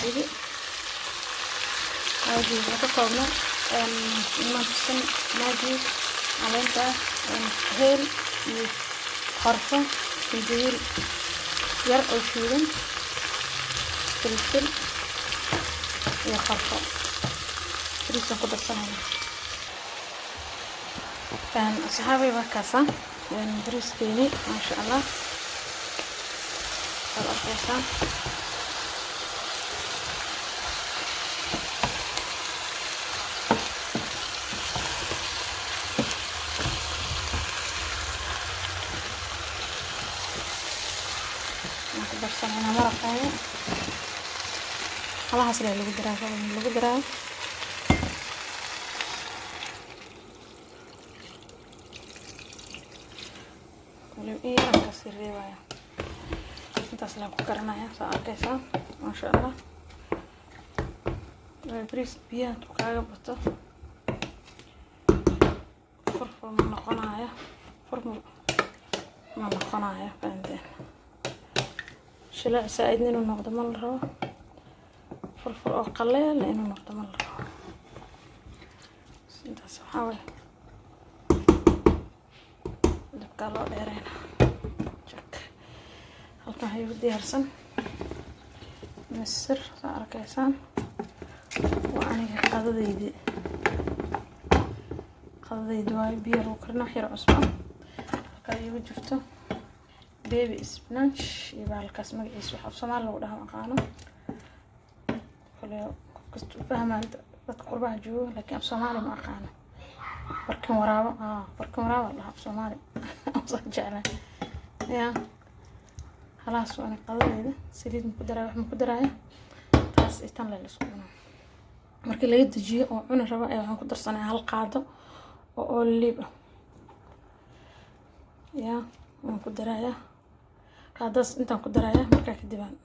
دي هذه وكوكونا نصن ماجي عليها هيل خرفة الجيل يرقوا شيلن فلفل يا خرفة بريس ناخد الصنعة كان أصحابي بكاسة بريس كيني ما شاء الله الأرقصة برسمنا مرقة خلاص اللي قدرها ولو ايه ركز الرواية انت اصلا كرناها ساعة ما شاء الله البريس بيان وكاغا بطو فرفر من نقناها فرفر من نقناها فهمتين شلع ساعدني انه نقدم الروا فرفر او قليل لانه نقدم الروا انت سحاوي دبكا لو دheereen jak halkan waxay u diyaarsan misir saa arkaysaan waa aniga qadadaydi waa biyo lagu karino wax yar cusbo halka ay ugu jirto baby spinach iyo baalkaas magaciisa waxa Soomaali lagu dhaho aqaano kale qofka fahmaan dadka qurbaha jooga laakiin Soomaali ma aqaano barkin waraabo la af Soomaali soo jeclaan ya خلاص وانا qadadayda saliid ku daray taas intan la isku cuno markii la dejiyo oo cuna raba ay waxaan ku darsanayaa hal qaado oo olive ya waan ku darayaa qaadaas intaan ku darayaa markaa kadib aan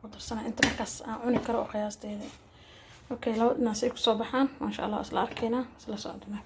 ku darsanaa inta markaas aan cuni karo oo qiyaastayda okay laba naas ay ku soo baxaan ma sha Allah isla arkayna isla socdo max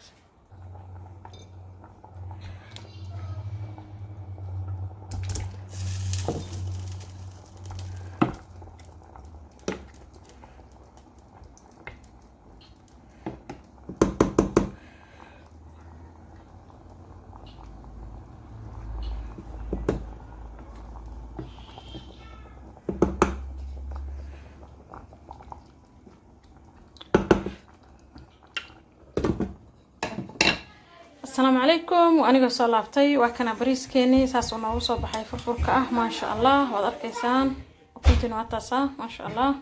السلام عليكم وأنا قصة لابتي وكنا بريس كيني ساس ونوصل بحي فرفركة ما شاء الله وضر كيسان وكنت نواتاسا ما شاء الله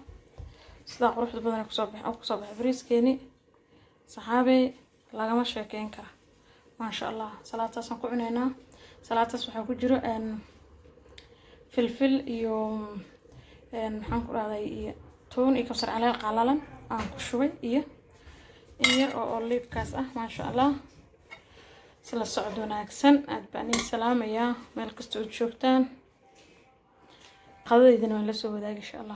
صداق روح بدنا كصوب بريس كيني صحابي لا ما شاكين كره ما شاء الله صلاة سنقعنينا صلاة سبحان كجرو أن فلفل يوم أن حنقول هذا تون يكسر عليه قلالا كشوي أو أوليف كاسة ما شاء الله سلا صعد وناكسن أدباني سلام يا ملك استود شوفتان قضية دين ولا سوى ذاك إن شاء الله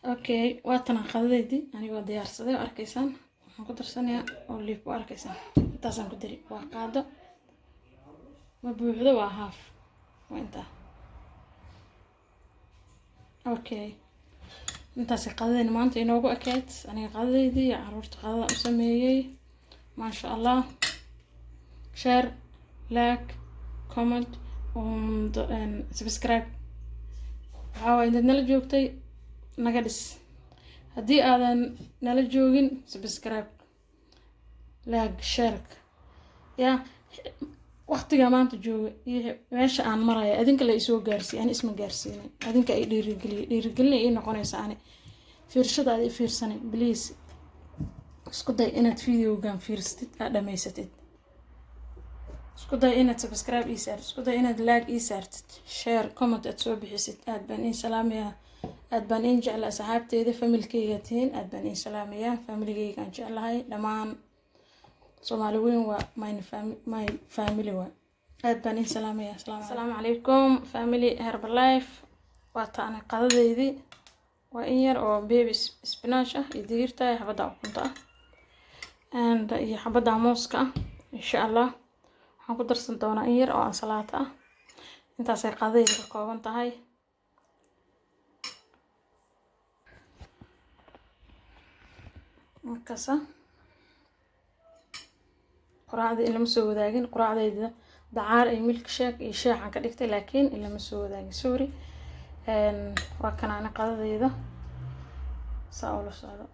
أوكي واتنا قضية دي يعني وديار صدق أركيسان هنقدر سنة أوليف وأركيسان تاسن قدري وقاعدة مبوحدة وهاف وانت أوكي انت قضية ما أنت ينوبو أكيد أنا قضية دي عرفت قضية أسميي ما شاء الله شير لايك كومنت سبسكرايب waxaa inta nala joogtay naga dhis hadii aadan nala joogin subscribe like share ya waqtiga maanta jooga iyo meesha aan marayo adinka la isoo gaarsiin aan isma gaarsiin adinka ay dhiirigelin ay noqonaysa aan fiirshada ay fiirsanay please isku day inaad videogan fiirsatid aad dhameysatid isku day inaad subscribe ii saartid isku day inaad like ii saartid share comment aad soo bixisid aad baan in salaamaya aad baan in jecel asxaabteeda familkeyga tiin aad baan in salaamaya familkeyga aan jecelahay dhamaan Soomaali weyn waa my family waa aad baan in salaamaya assalaamu calaykum family Herbalife waa taana qadadaydi waa in yar oo baby spinach ah iyo digirta xabada ukunta and iyo xabada mooska insha Allah waxaan ku darsan doonaa in yar oo ansalaata ah intaas ay qadayda ka kooban tahay markaasa quraacda ilama soo wadaagin quraacdayda dacaar iyo milk shake iyo shaaxan ka dhigtay laakiin ilama soo wadaagin sorry waa kana qadadayda saa ula socdo